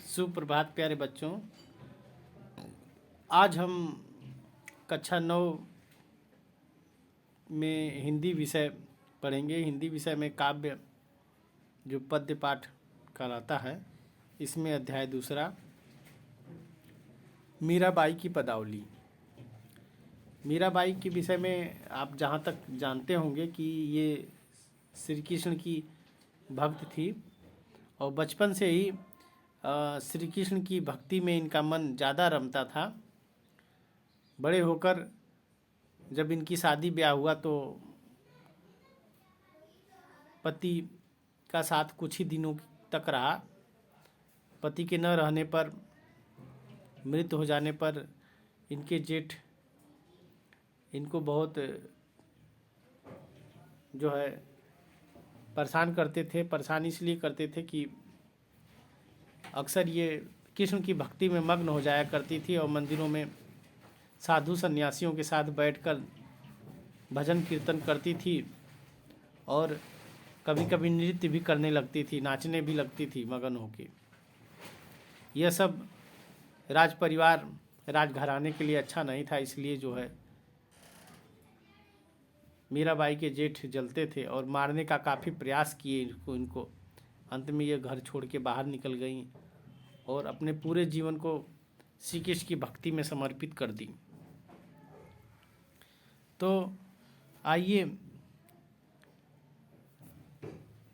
सुप्रभात प्यारे बच्चों। आज हम कक्षा 9 में हिंदी विषय पढ़ेंगे। हिंदी विषय में काव्य जो पद्य पाठ कहलाता है, इसमें अध्याय दूसरा मीराबाई की पदावली। मीराबाई के विषय में आप जहाँ तक जानते होंगे कि ये श्री कृष्ण की भक्त थी और बचपन से ही श्री कृष्ण की भक्ति में इनका मन ज़्यादा रमता था। बड़े होकर जब इनकी शादी ब्याह हुआ तो पति का साथ कुछ ही दिनों तक रहा। पति के न रहने पर, मृत्यु हो जाने पर इनके जेठ इनको बहुत जो है परेशान करते थे। परेशान इसलिए करते थे कि अक्सर ये कृष्ण की भक्ति में मग्न हो जाया करती थी और मंदिरों में साधु सन्यासियों के साथ बैठकर भजन कीर्तन करती थी और कभी कभी नृत्य भी करने लगती थी, नाचने भी लगती थी मगन होके। यह सब राज परिवार, राजघराने के लिए अच्छा नहीं था। इसलिए जो है मीराबाई के जेठ जलते थे और मारने का काफ़ी प्रयास किए इनको। अंत में ये घर छोड़ के बाहर निकल गईं और अपने पूरे जीवन को श्री कृष्ण की भक्ति में समर्पित कर दी। तो आइए,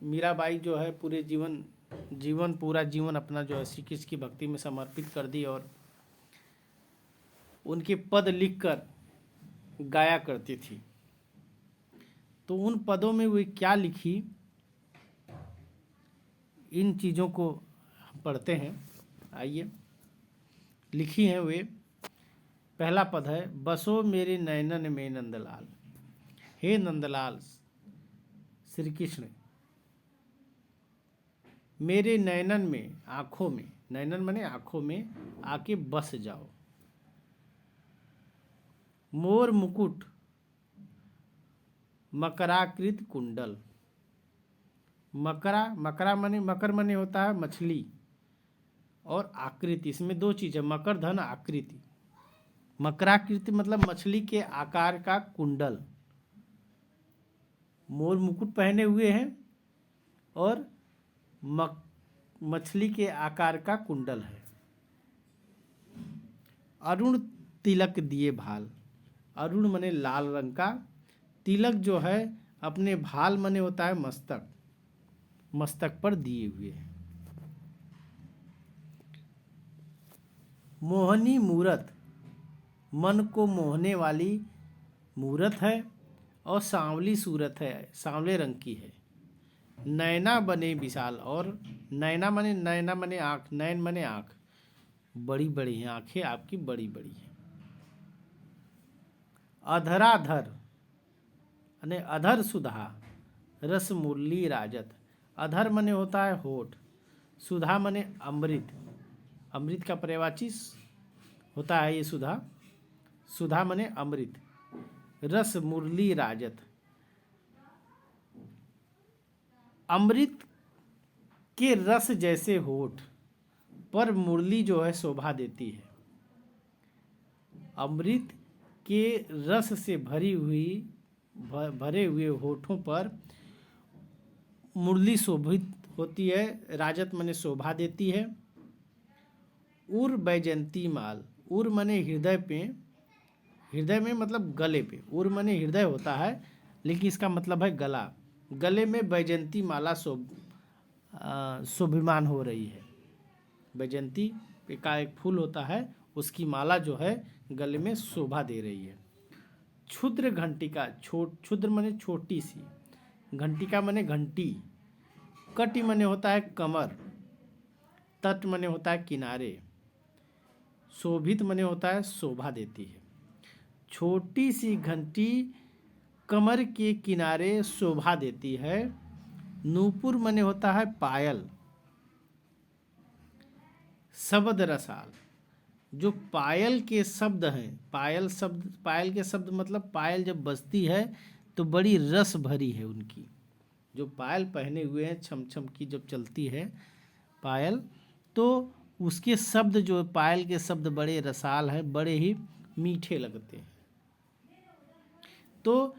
मीराबाई जो है पूरा जीवन अपना जो है श्री कृष्ण की भक्ति में समर्पित कर दी और उनके पद लिखकर गाया करती थी। तो उन पदों में वे क्या लिखी, इन चीज़ों को हम पढ़ते हैं। आइए, लिखी हैं वे। पहला पद है, बसो मेरे नयनन में नंदलाल। हे नंदलाल श्री कृष्ण, मेरे नयनन में, आँखों में, नयनन माने आँखों में आके बस जाओ। मोर मुकुट मकराकृत कुंडल। मकरा माने, मकर माने होता है मछली, और आकृति, इसमें दो चीज़ है, मकर धन आकृति। मकराकृति मतलब मछली के आकार का कुंडल। मोर मुकुट पहने हुए हैं और मछली के आकार का कुंडल है। अरुण तिलक दिए भाल। अरुण माने लाल रंग का, तिलक जो है अपने भाल माने होता है मस्तक, मस्तक पर दिए हुए हैं। मोहनी मूरत, मन को मोहने वाली मूरत है और सांवली सूरत है, सांवले रंग की है। नैना बने विशाल, और नैना माने आँख, नैन माने आँख, बड़ी बड़ी हैं आँखें आपकी, बड़ी बड़ी हैं। अधराधर यानी अधर सुधा, रस मुरली राजत। अधर माने होता है होठ, सुधा माने अमृत, अमृत का पर्यायवाची होता है ये सुधा। सुधा माने अमृत। रस मुरली राजत, अमृत के रस जैसे होठ पर मुरली जो है शोभा देती है। अमृत के रस से भरे हुए होठों पर मुरली शोभित होती है। राजत माने शोभा देती है। उर बैजंती माल, उर माने हृदय पे, हृदय में मतलब गले पे, उर माने हृदय होता है लेकिन इसका मतलब है गला। गले में बैजंती माला शोभिमान हो रही है। बैजंती का एक फूल होता है, उसकी माला जो है गले में शोभा दे रही है। क्षुद्र घंटिका, क्षुद्र माने छोटी सी, घंटिका माने घंटी। कटि माने होता है कमर, तट माने होता है किनारे, शोभित माने होता है शोभा देती है। छोटी सी घंटी कमर के किनारे शोभा देती है। नूपुर माने होता है पायल। शब्द रसाल, जो पायल के शब्द हैं, पायल के शब्द मतलब पायल जब बजती है तो बड़ी रस भरी है उनकी। जो पायल पहने हुए हैं, छम छम की जब चलती है पायल, तो उसके शब्द जो पायल के शब्द बड़े रसाल हैं, बड़े ही मीठे लगते हैं। तो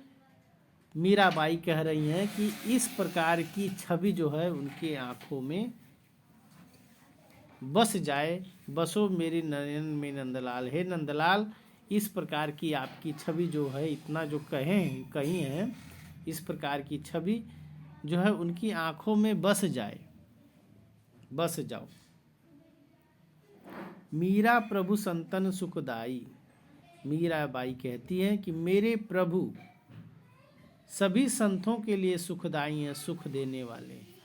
मीराबाई कह रही हैं कि इस प्रकार की छवि जो है उनके आंखों में बस जाए। बसो मेरे नयन में नंदलाल, हे नंदलाल, इस प्रकार की आपकी छवि जो है, इतना जो कही हैं, इस प्रकार की छवि जो है उनकी आंखों में बस जाए, बस जाओ। मीरा प्रभु संतन सुखदाई, मीराबाई कहती हैं कि मेरे प्रभु सभी संतों के लिए सुखदाई हैं, सुख देने वाले हैं।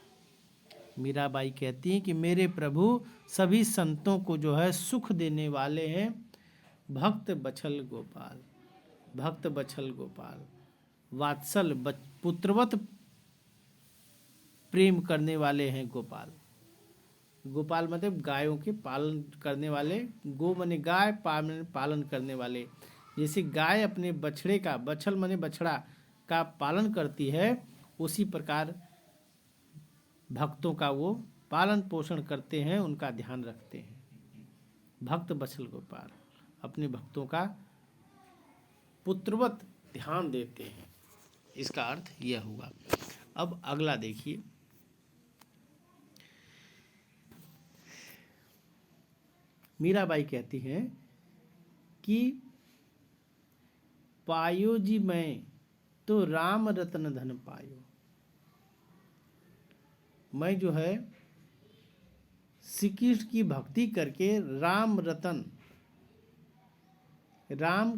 मीराबाई कहती हैं कि मेरे प्रभु सभी संतों को जो है सुख देने वाले हैं। भक्त बछल गोपाल, भक्त बछल गोपाल, वात्सल पुत्रवत प्रेम करने वाले हैं गोपाल। गोपाल मतलब गायों के पालन करने वाले, गो माने गाय, पालन करने वाले। जैसे गाय अपने बछड़े का, बछल माने बछड़ा का पालन करती है, उसी प्रकार भक्तों का वो पालन पोषण करते हैं, उनका ध्यान रखते हैं। भक्त बछल गोपाल अपने भक्तों का पुत्रवत ध्यान देते हैं, इसका अर्थ यह हुआ। अब अगला देखिए, मीराबाई कहती हैं कि पायो जी मैं तो राम रतन धन पायो। मैं जो है श्री कृष्ण की भक्ति करके राम रतन, राम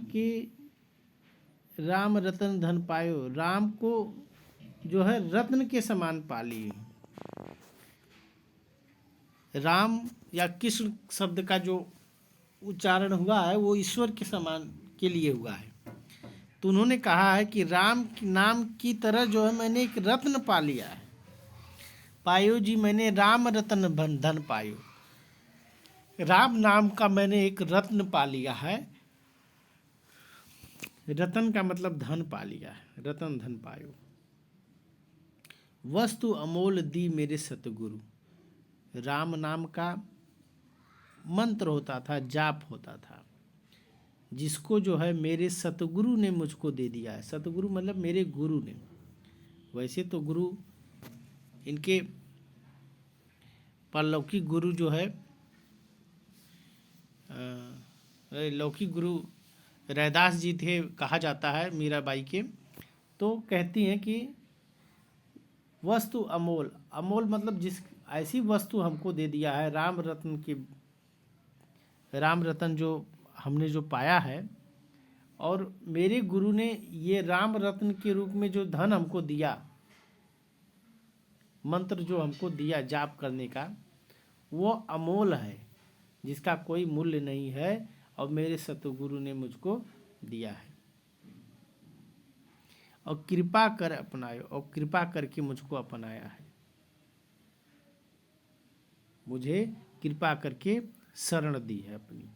रतन धन पायो, राम को जो है रत्न के समान पाली। राम या कृष्ण शब्द का जो उच्चारण हुआ है वो ईश्वर के समान के लिए हुआ है। तो उन्होंने कहा है कि राम नाम की तरह जो है मैंने एक रत्न पा लिया है। पायो जी मैंने राम रतन धन पायो, राम नाम का मैंने एक रत्न पा लिया है। रतन का मतलब धन पा लिया है, रतन धन पायो। वस्तु अमोल दी मेरे सतगुरु, राम नाम का मंत्र होता था, जाप होता था, जिसको जो है मेरे सतगुरु ने मुझको दे दिया है। सतगुरु मतलब मेरे गुरु ने। वैसे तो गुरु इनके परलौकिक गुरु जो है लौकिक गुरु रैदास जी थे, कहा जाता है मीराबाई के। तो कहती हैं कि वस्तु अमोल, अमोल मतलब जिस ऐसी वस्तु हमको दे दिया है, राम रतन जो हमने जो पाया है, और मेरे गुरु ने ये राम रत्न के रूप में जो धन हमको दिया, मंत्र जो हमको दिया जाप करने का, वो अमोल है, जिसका कोई मूल्य नहीं है, और मेरे सतगुरु ने मुझको दिया है। और कृपा कर अपनायो, और कृपा करके मुझको अपनाया है। मुझे कृपा करके शरण दी है अपनी।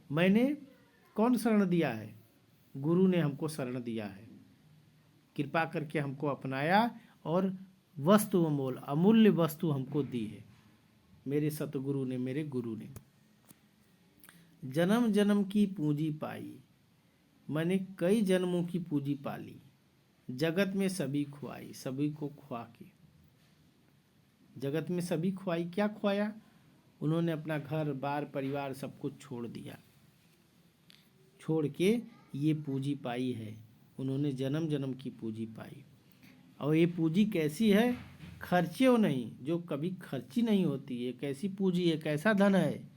मैंने कौन शरण दिया है? गुरु ने हमको शरण दिया है, कृपा करके हमको अपनाया, और वस्तु अमोल, अमूल्य वस्तु हमको दी है मेरे सतगुरु ने, मेरे गुरु ने। जन्म जन्म की पूंजी पाई, मैंने कई जन्मों की पूंजी पाली। जगत में सभी खुआई, सभी को खुआ के। जगत में सभी खुआई, क्या खुआया? उन्होंने अपना घर बार परिवार सब कुछ छोड़ दिया, छोड़ के ये पूंजी पाई है। उन्होंने जन्म जन्म की पूंजी पाई। और ये पूंजी कैसी है? खर्चे नहीं, जो कभी खर्ची नहीं होती। एक ऐसी पूंजी, एक ऐसा धन है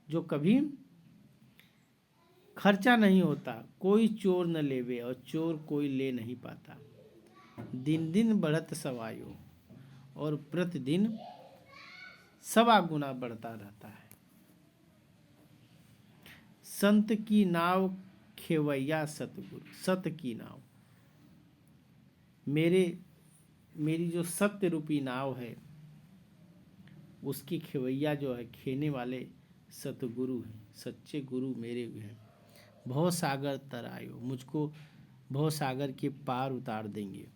जो कभी खर्चा नहीं होता। कोई चोर न लेवे, और चोर कोई ले नहीं पाता। दिन दिन बढ़त सवायो, और प्रतिदिन 1.25 गुना बढ़ता रहता है। संत की नाव खेवैया सतगुरु, सत की नाव, मेरी जो सत्य रूपी नाव है, उसकी खेवैया जो है, खेने वाले सतगुरु हैं, सच्चे गुरु मेरे हैं। भव सागर तरायो, मुझको भव सागर के पार उतार देंगे।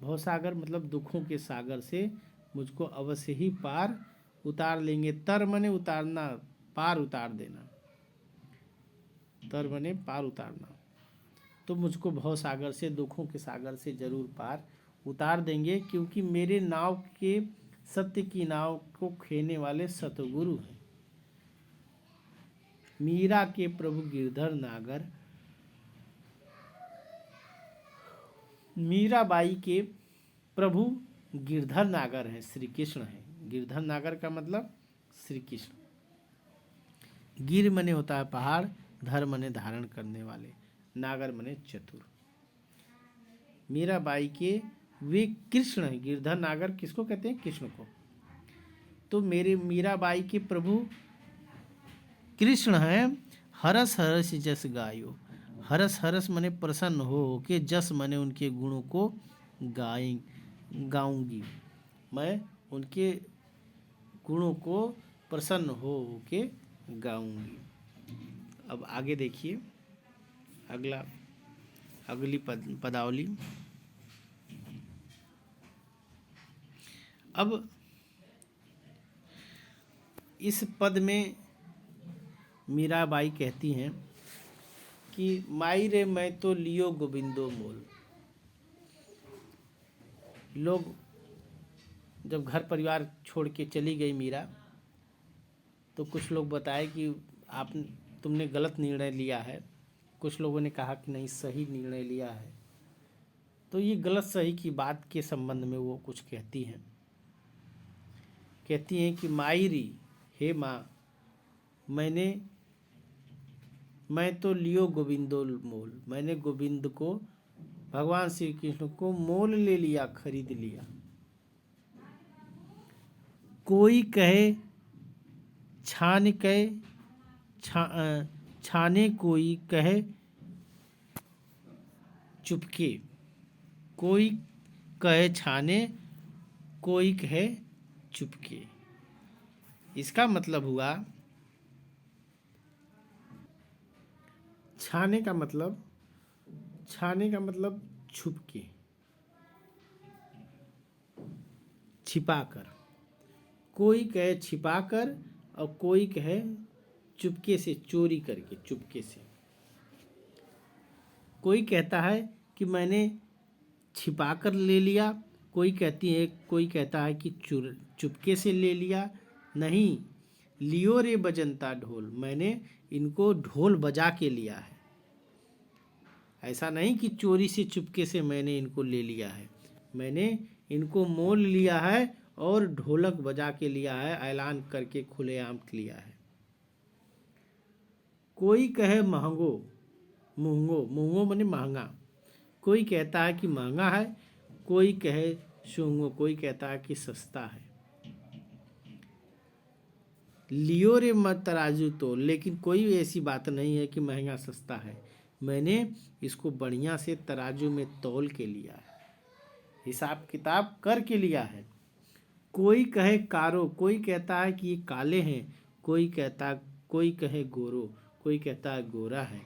भव सागर मतलब दुखों के सागर से मुझको अवश्य ही पार उतार लेंगे। तर मने उतारना, पार उतार देना, तर मने पार उतारना। तो मुझको भव सागर से, दुखों के सागर से जरूर पार उतार देंगे, क्योंकि मेरे नाव के, सत्य की नाव को खेने वाले सतगुरु हैं। मीरा के प्रभु गिरधर नागर, मीराबाई के प्रभु गिरधर नागर है, श्री कृष्ण है। गिरधर नागर का मतलब श्री कृष्ण। गिर मने होता है पहाड़, धर मने धारण करने वाले, नागर मने चतुर। मीराबाई के वे कृष्ण है। गिरधर नागर किसको कहते हैं? कृष्ण को। तो मेरे मीराबाई के प्रभु कृष्ण हैं। हरस हरस जस गायो, हरस हरस मने प्रसन्न हो के, जस मने उनके गुणों को गाऊंगी, मैं उनके गुणों को प्रसन्न हो के गाऊंगी। अब आगे देखिए, अगली पदावली। अब इस पद में मीराबाई कहती हैं कि माई रे मैं तो लियो गोविंदो मोल। लोग जब घर परिवार छोड़ के चली गई मीरा, तो कुछ लोग बताए कि तुमने गलत निर्णय लिया है। कुछ लोगों ने कहा कि नहीं, सही निर्णय लिया है। तो ये गलत सही की बात के संबंध में वो कुछ कहती हैं कि मायरी, हे माँ, मैं तो लियो गोविंदो मोल, मैंने गोविंद को, भगवान श्री कृष्ण को मोल ले लिया, खरीद लिया। कोई कहे छाने, कोई कहे चुपके, कोई कहे छाने, कोई कहे चुपके। इसका मतलब हुआ, छाने का मतलब छुपके, छिपाकर। कोई कहे छिपाकर और कोई कहे चुपके से, चोरी करके, चुपके से। कोई कहता है कि मैंने छिपाकर ले लिया, कोई कहता है कि चुपके से ले लिया। नहीं, लियो रे बजंता ढोल, मैंने इनको ढोल बजा के लिया है। ऐसा नहीं कि चोरी से, चुपके से मैंने इनको ले लिया है। मैंने इनको मोल लिया है और ढोलक बजा के लिया है, ऐलान करके खुलेआम लिया है। कोई कहे महंगो, महंगो माने महंगा। कोई कहता है कि महंगा है, कोई कहे शूंगो, कोई कहता है कि सस्ता है। लियो रे मत तराजू तो, लेकिन कोई ऐसी बात नहीं है कि महंगा सस्ता है। मैंने इसको बढ़िया से तराजू में तौल के लिया है, हिसाब किताब करके लिया है। कोई कहे कारो, कोई कहता है कि ये काले हैं, कोई कहे गोरो, कोई कहता है गोरा है।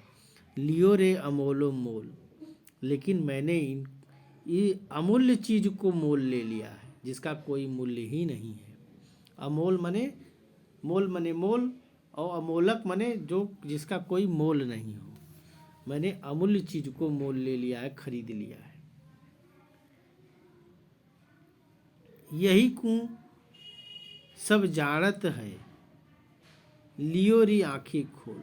लियो रे अमोलो मोल, लेकिन मैंने ये अमूल्य चीज को मोल ले लिया है, जिसका कोई मूल्य ही नहीं है। अमोल मने मोल, और अमोलक मने जिसका कोई मोल नहीं हो। मैंने अमूल्य चीज को मोल ले लिया है, खरीद लिया है। यही को सब जानत है, लियो री आंखें खोल।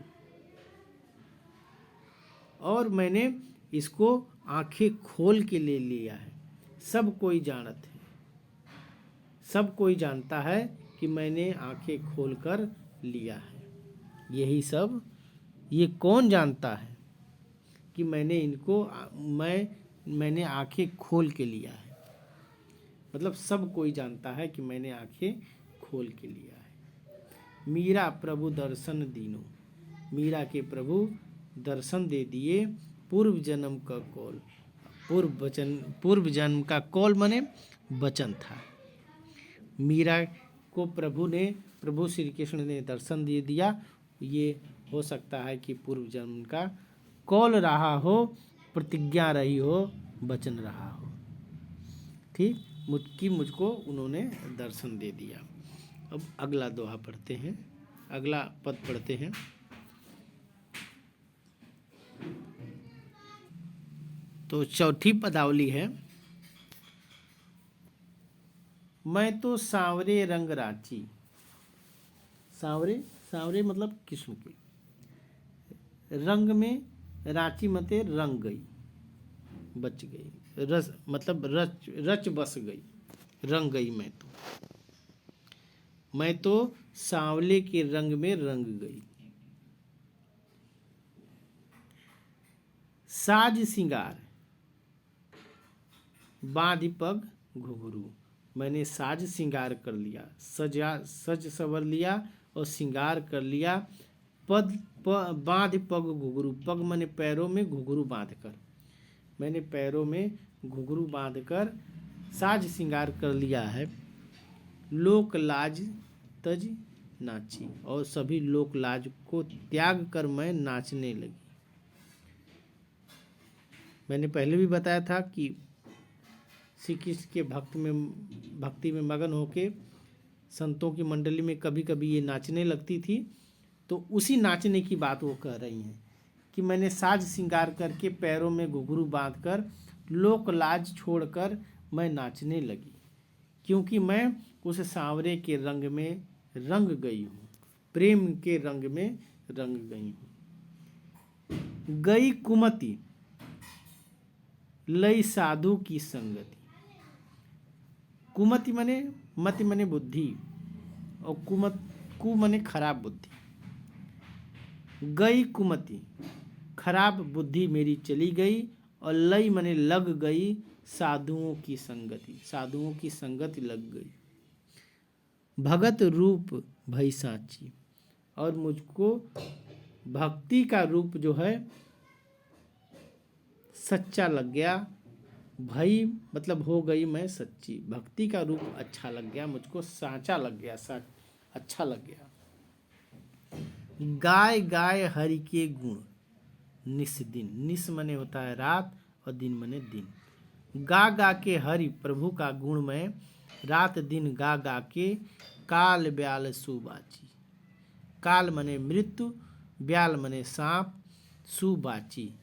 और मैंने इसको आंखें खोल के ले लिया है। सब कोई जानत है, सब कोई जानता है कि मैंने आंखें खोल कर लिया है। यही सब, ये कौन जानता है कि मैंने आंखें खोल के लिया है। मतलब सब कोई जानता है कि मैंने आंखें खोल के लिया है। मीरा प्रभु दर्शन दीनो, मीरा के प्रभु दर्शन दे दिए। पूर्व जन्म का कौल, पूर्व जन्म का कौल माने वचन था। मीरा को प्रभु श्री कृष्ण ने दर्शन दे दिया। ये हो सकता है कि पूर्व जन्म का कौल रहा हो, प्रतिज्ञा रही हो, वचन रहा हो। ठीक, मुझको उन्होंने दर्शन दे दिया। अब अगला दोहा पढ़ते हैं, अगला पद पढ़ते हैं। तो चौथी पदावली है, मैं तो सांवरे रंग रांची। सांवरे, सांवरे मतलब किस्म के, रंग में रांची मते रंग गई, बच गई, रस मतलब रच रच बस गई, रंग गई। मैं तो सांवले के रंग में रंग गई। साज सिंगार बांध पग घुंघरू, मैंने साज सिंगार कर लिया, सज सवर लिया और सिंगार कर लिया। बांध पग घुंघरू, पग मैंने पैरों में, घुंघरू बांध कर, मैंने पैरों में घुंघरू बांध कर साज सिंगार कर लिया है। लोक लाज तज नाची, और सभी लोक लाज को त्याग कर मैं नाचने लगी। मैंने पहले भी बताया था कि श्री कृष्ण के भक्ति में मगन होके संतों की मंडली में कभी कभी ये नाचने लगती थी। तो उसी नाचने की बात वो कह रही हैं कि मैंने साज सिंगार करके पैरों में घुंघरू बांधकर लोक लाज छोड़कर मैं नाचने लगी, क्योंकि मैं उस सांवरे के रंग में रंग गई हूँ, प्रेम के रंग में रंग गई हूँ। गई कुमति लई साधु की संगति, कुमति मने, मति मने बुद्धि, और कु मने खराब बुद्धि। गई कुमति, खराब बुद्धि मेरी चली गई, और लई मने लग गई साधुओं की संगति, साधुओं की संगति लग गई। भगत रूप भई सांची, और मुझको भक्ति का रूप जो है सच्चा लग गया। भई मतलब हो गई मैं सच्ची, भक्ति का रूप अच्छा लग गया मुझको, सांचा लग गया, अच्छा लग गया। गाय गाय हरि के गुण निस दिन, निस मने होता है रात और दिन मने दिन। गा गा के हरि प्रभु का गुण में रात दिन गा गा के काल ब्याल सुबाची। काल मने मृत्यु, ब्याल मने सांप, सुबाची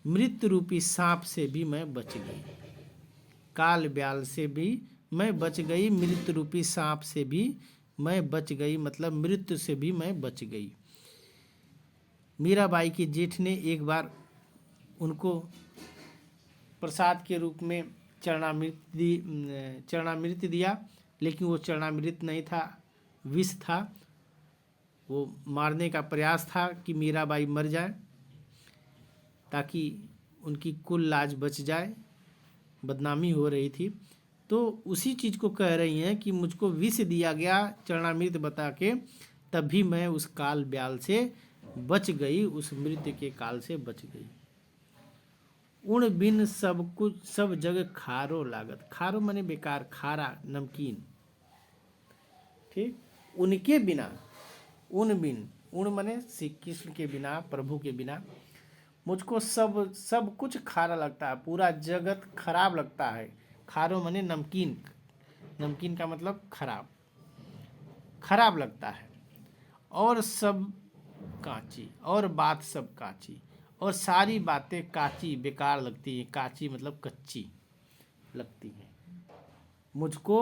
मृत्यु रूपी सांप से भी मैं बच गई। काल ब्याल से भी मैं बच गई, मृत्यु रूपी सांप से भी मैं बच गई, मतलब मृत्यु से भी मैं बच गई। मीराबाई के जेठ ने एक बार उनको प्रसाद के रूप में चरणामृत दिया, लेकिन वो चरणामृत नहीं था, विष था। वो मारने का प्रयास था कि मीराबाई मर जाए ताकि उनकी कुल लाज बच जाए, बदनामी हो रही थी। तो उसी चीज़ को कह रही हैं कि मुझको विष दिया गया चरणामृत बता के, तभी मैं उस काल ब्याल से बच गई, उस मृत्यु के काल से बच गई। उन बिन सब कुछ सब जगह खारो लागत, खारो मने बेकार, खारा नमकीन, ठीक। उनके बिना, उन बिन, उन मने श्री कृष्ण के बिना, प्रभु के बिना मुझको सब कुछ खारा लगता है, पूरा जगत खराब लगता है। खारो मने नमकीन, नमकीन का मतलब खराब, खराब लगता है। और सब कांची, और बात सब कांची, और सारी बातें कांची बेकार लगती हैं। कांची मतलब कच्ची लगती हैं। मुझको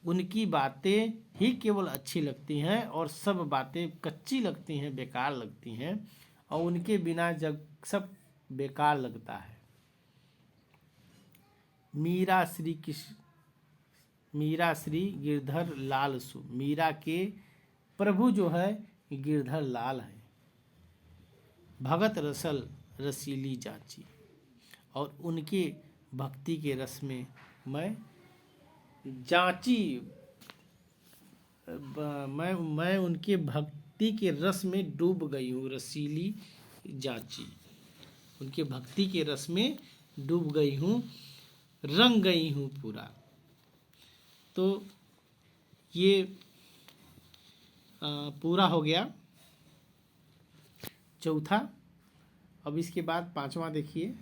उनकी बातें ही केवल अच्छी लगती हैं, और सब बातें कच्ची लगती हैं, बेकार लगती हैं, और उनके बिना जग सब बेकार लगता है। मीरा श्री कृष्ण, मीरा श्री गिरधर लाल सु, मीरा के प्रभु जो है गिरधर लाल है। भगत रसल रसीली जाची, और उनके भक्ति के रस में मैं जाची, मैं उनके भक्ति के रस में डूब गई हूँ। रसीली जाची, उनके भक्ति के रस में डूब गई हूँ, रंग गई हूँ पूरा। तो ये पूरा हो गया चौथा। अब इसके बाद पांचवा देखिए।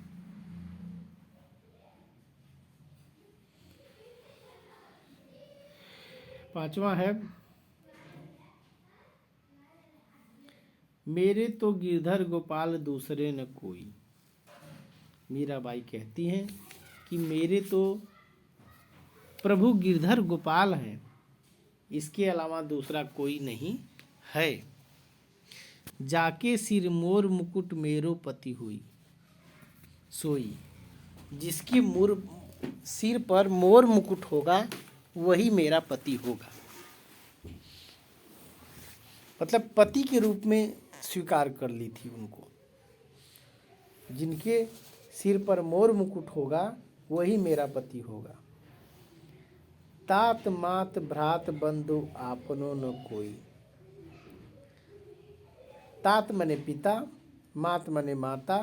पांचवा है मेरे तो गिरधर गोपाल दूसरे न कोई। मीराबाई कहती हैं कि मेरे तो प्रभु गिरधर गोपाल हैं, इसके अलावा दूसरा कोई नहीं है। जाके सिर मोर मुकुट मेरो पति हुई सोई। जिसके सिर पर मोर मुकुट होगा वही मेरा पति होगा। मतलब पति के रूप में स्वीकार कर ली थी उनको। जिनके सिर पर मोर मुकुट होगा वही मेरा पति होगा। तात मात भ्रात बंधु आपनो न कोई। तात मने पिता, मात मने माता,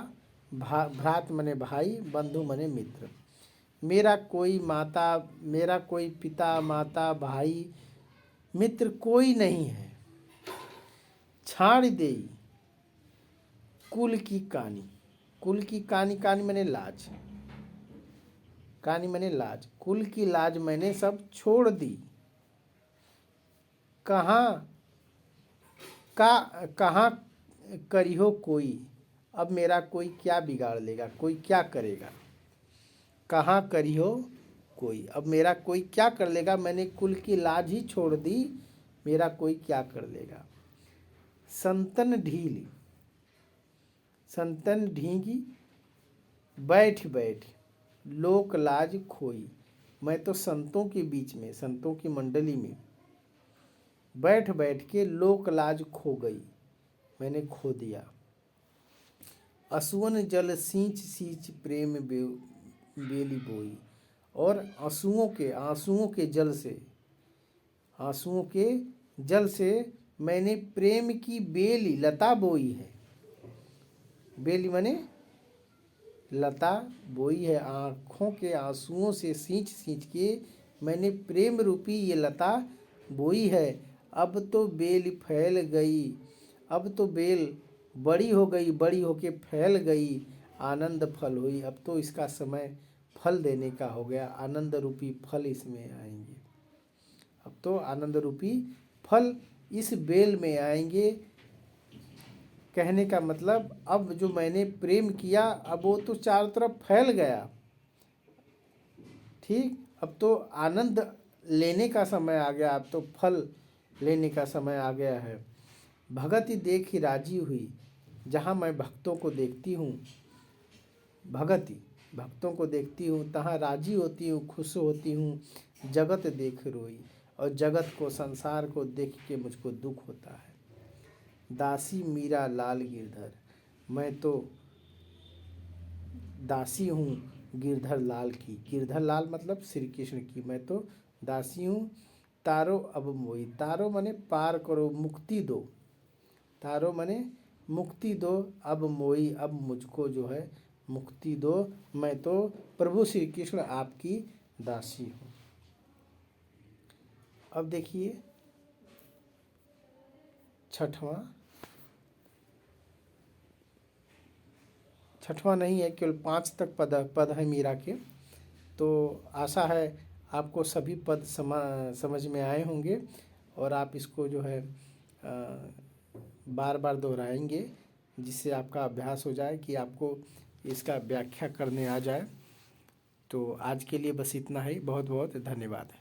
भ्रात मने भाई, बंधु मने मित्र। मेरा कोई पिता, माता, भाई, मित्र कोई नहीं है। छाड़ देई कुल की कानी। कुल की कानी, कानी मने लाज, कानी मने लाज। कुल की लाज मैंने सब छोड़ दी। कहाँ करिहो कोई, अब मेरा कोई क्या बिगाड़ लेगा, कोई क्या करेगा। कहाँ करिहो कोई, अब मेरा कोई क्या कर लेगा। मैंने कुल की लाज ही छोड़ दी, मेरा कोई क्या कर लेगा। संतन ढील, संतन ढींगी बैठ बैठ लोक लाज खोई। मैं तो संतों के बीच में, संतों की मंडली में बैठ बैठ के लोक लाज खो गई, मैंने खो दिया। असुवन जल सींच सींच प्रेम बेली बोई। और आंसुओं के जल से मैंने प्रेम की बेली, लता बोई है। बेली माने लता बोई है। आँखों के आंसुओं से सींच सींच के मैंने प्रेम रूपी ये लता बोई है। अब तो बेल फैल गई, अब तो बेल बड़ी हो गई, बड़ी होके फैल गई, आनंद फल हुई। अब तो इसका समय फल देने का हो गया, आनंद रूपी फल इसमें आएंगे। अब तो आनंद रूपी फल इस बेल में आएंगे। कहने का मतलब अब जो मैंने प्रेम किया अब वो तो चारों तरफ फैल गया। ठीक, अब तो आनंद लेने का समय आ गया, अब तो फल लेने का समय आ गया है। भगति देखी राजी हुई। जहाँ मैं भक्तों को देखती हूँ, भक्तों को देखती हूँ, तहाँ राजी होती हूँ, खुश होती हूँ। जगत देख रोई, और जगत को, संसार को देख के मुझको दुख होता है। दासी मीरा लाल गिरधर, मैं तो दासी हूँ गिरधर लाल की। गिरधर लाल मतलब श्री कृष्ण की। मैं तो दासी हूँ। तारो अब मोई, तारो मने पार करो, मुक्ति दो। तारो मने मुक्ति दो, अब मोई, अब मुझको जो है मुक्ति दो। मैं तो प्रभु श्री कृष्ण आपकी दासी हूँ। अब देखिए छठवां नहीं है, केवल 5 तक पद है मीरा के। तो आशा है आपको सभी पद समझ में आए होंगे, और आप इसको जो है बार बार दोहराएंगे, जिससे आपका अभ्यास हो जाए कि आपको इसका व्याख्या करने आ जाए। तो आज के लिए बस इतना ही। बहुत बहुत धन्यवाद।